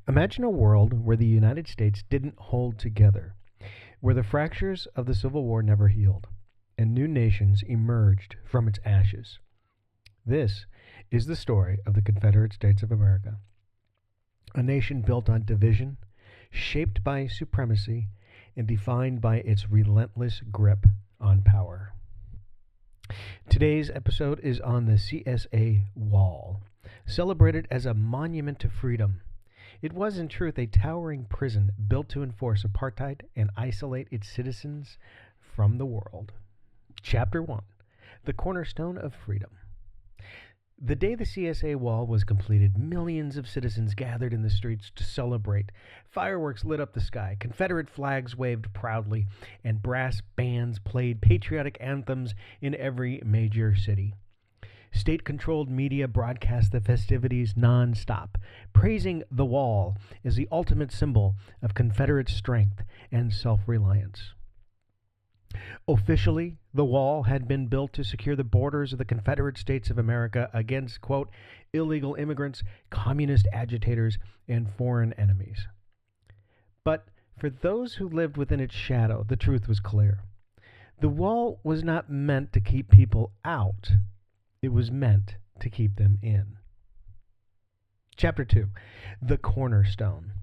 Imagine a world where the United States didn't hold together, where the fractures of the Civil War never healed, and new nations emerged from its ashes. This is the story of the Confederate States of America, a nation built on division, shaped by supremacy, and defined by its relentless grip on power. Today's episode is on the CSA Wall, celebrated as a monument to freedom. It was, in truth, a towering prison built to enforce apartheid and isolate its citizens from the world. Chapter 1: The Cornerstone of Freedom. The day the CSA Wall was completed, millions of citizens gathered in the streets to celebrate. Fireworks lit up the sky, Confederate flags waved proudly, and brass bands played patriotic anthems in every major city. State-controlled media broadcast the festivities non-stop, praising the Wall as the ultimate symbol of Confederate strength and self-reliance. Officially, the Wall had been built to secure the borders of the Confederate States of America against, quote, illegal immigrants, communist agitators, and foreign enemies. But for those who lived within its shadow, the truth was clear. The Wall was not meant to keep people out. It was meant to keep them in. Chapter 2: The Cornerstone.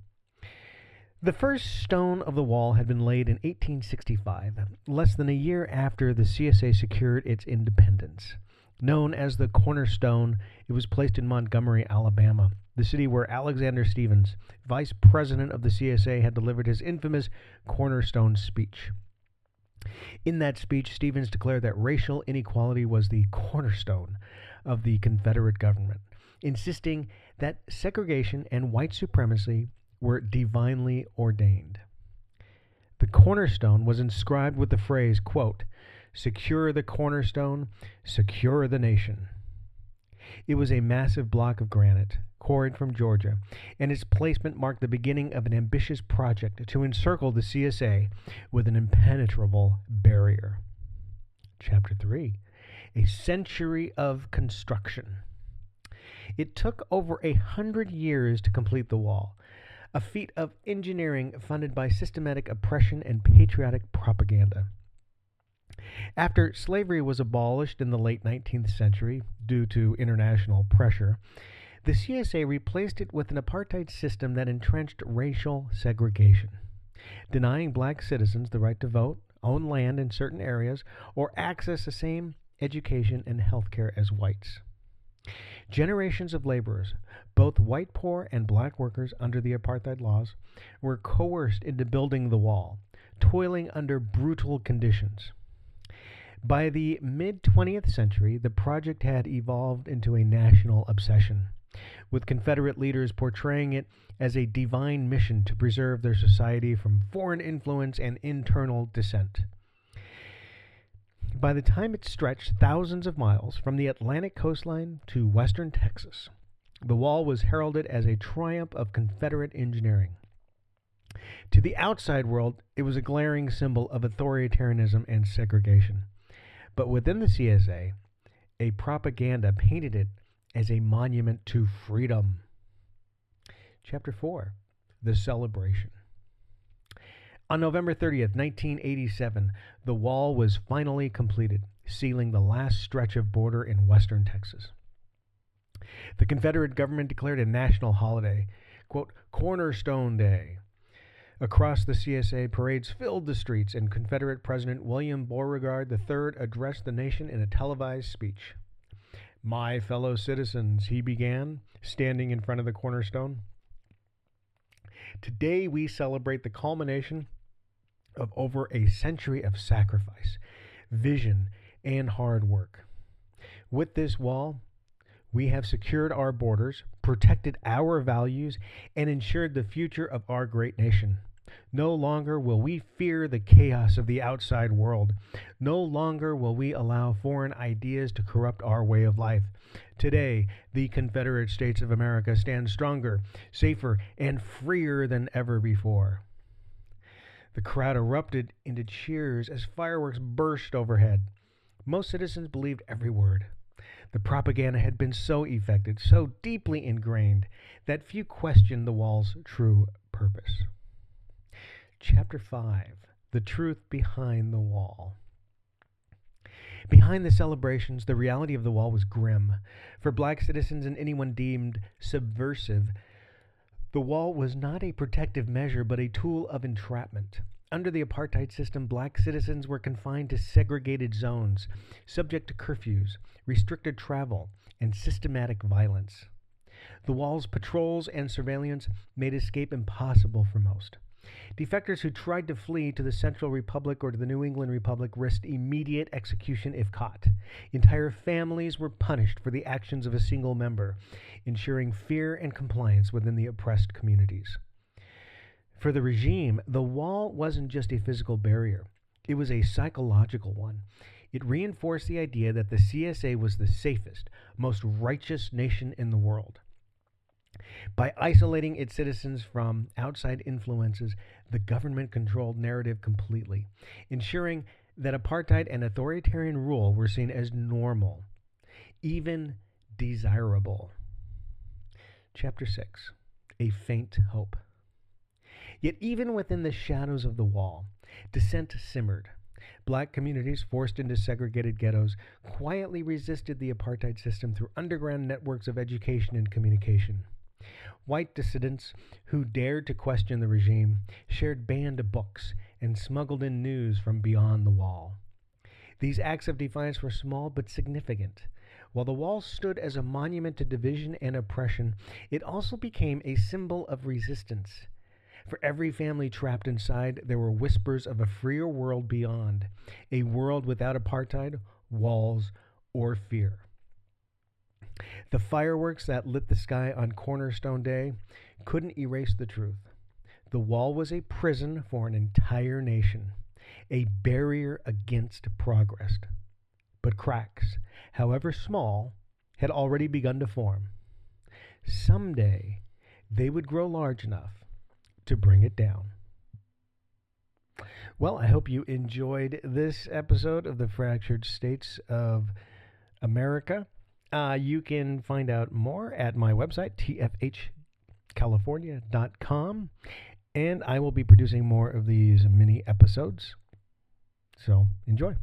The first stone of the Wall had been laid in 1865, less than a year after the CSA secured its independence. Known as the Cornerstone, it was placed in Montgomery, Alabama, the city where Alexander Stephens, vice president of the CSA, had delivered his infamous Cornerstone speech. In that speech, Stephens declared that racial inequality was the cornerstone of the Confederate government, insisting that segregation and white supremacy were divinely ordained. The cornerstone was inscribed with the phrase, quote, "Secure the cornerstone, secure the nation." It was a massive block of granite, quarried from Georgia, and its placement marked the beginning of an ambitious project to encircle the CSA with an impenetrable barrier. Chapter 3: A Century of Construction. It took over 100 years to complete the Wall, a feat of engineering funded by systematic oppression and patriotic propaganda. After slavery was abolished in the late 19th century due to international pressure, the CSA replaced it with an apartheid system that entrenched racial segregation, denying black citizens the right to vote, own land in certain areas, or access the same education and health care as whites. Generations of laborers, both white poor and black workers under the apartheid laws, were coerced into building the Wall, toiling under brutal conditions. By the mid-20th century, the project had evolved into a national obsession, with Confederate leaders portraying it as a divine mission to preserve their society from foreign influence and internal dissent. By the time it stretched thousands of miles from the Atlantic coastline to western Texas, the Wall was heralded as a triumph of Confederate engineering. To the outside world, it was a glaring symbol of authoritarianism and segregation. But within the CSA, a propaganda painted it as a monument to freedom. Chapter 4: The Celebration. On November 30th, 1987, the Wall was finally completed, sealing the last stretch of border in western Texas. The Confederate government declared a national holiday, quote, Cornerstone Day. Across the CSA, parades filled the streets, and Confederate President William Beauregard III addressed the nation in a televised speech. "My fellow citizens," he began, standing in front of the cornerstone. "Today we celebrate the culmination of over a century of sacrifice, vision, and hard work. With this Wall, we have secured our borders, protected our values, and ensured the future of our great nation. No longer will we fear the chaos of the outside world. No longer will we allow foreign ideas to corrupt our way of life. Today, the Confederate States of America stand stronger, safer, and freer than ever before." The crowd erupted into cheers as fireworks burst overhead. Most citizens believed every word. The propaganda had been so effective, so deeply ingrained, that few questioned the wall's true purpose. Chapter 5: The Truth Behind the Wall. Behind the celebrations, the reality of the wall was grim. For black citizens and anyone deemed subversive, the wall was not a protective measure, but a tool of entrapment. Under the apartheid system, black citizens were confined to segregated zones, subject to curfews, restricted travel, and systematic violence. The wall's patrols and surveillance made escape impossible for most. Defectors who tried to flee to the Central Republic or to the New England Republic risked immediate execution if caught. Entire families were punished for the actions of a single member, ensuring fear and compliance within the oppressed communities. For the regime, the wall wasn't just a physical barrier, it was a psychological one. It reinforced the idea that the CSA was the safest, most righteous nation in the world. By isolating its citizens from outside influences, the government controlled narrative completely, ensuring that apartheid and authoritarian rule were seen as normal, even desirable. Chapter 6: A Faint Hope. Yet even within the shadows of the wall, dissent simmered. Black communities forced into segregated ghettos quietly resisted the apartheid system through underground networks of education and communication. White dissidents who dared to question the regime shared banned books and smuggled in news from beyond the wall. These acts of defiance were small but significant. While the wall stood as a monument to division and oppression, it also became a symbol of resistance. For every family trapped inside, there were whispers of a freer world beyond, a world without apartheid, walls, or fear. The fireworks that lit the sky on Cornerstone Day couldn't erase the truth. The wall was a prison for an entire nation, a barrier against progress. But cracks, however small, had already begun to form. Someday, they would grow large enough to bring it down. Well, I hope you enjoyed this episode of the Fractured States of America. You can find out more at my website, tfhcalifornia.com, and I will be producing more of these mini episodes. So enjoy.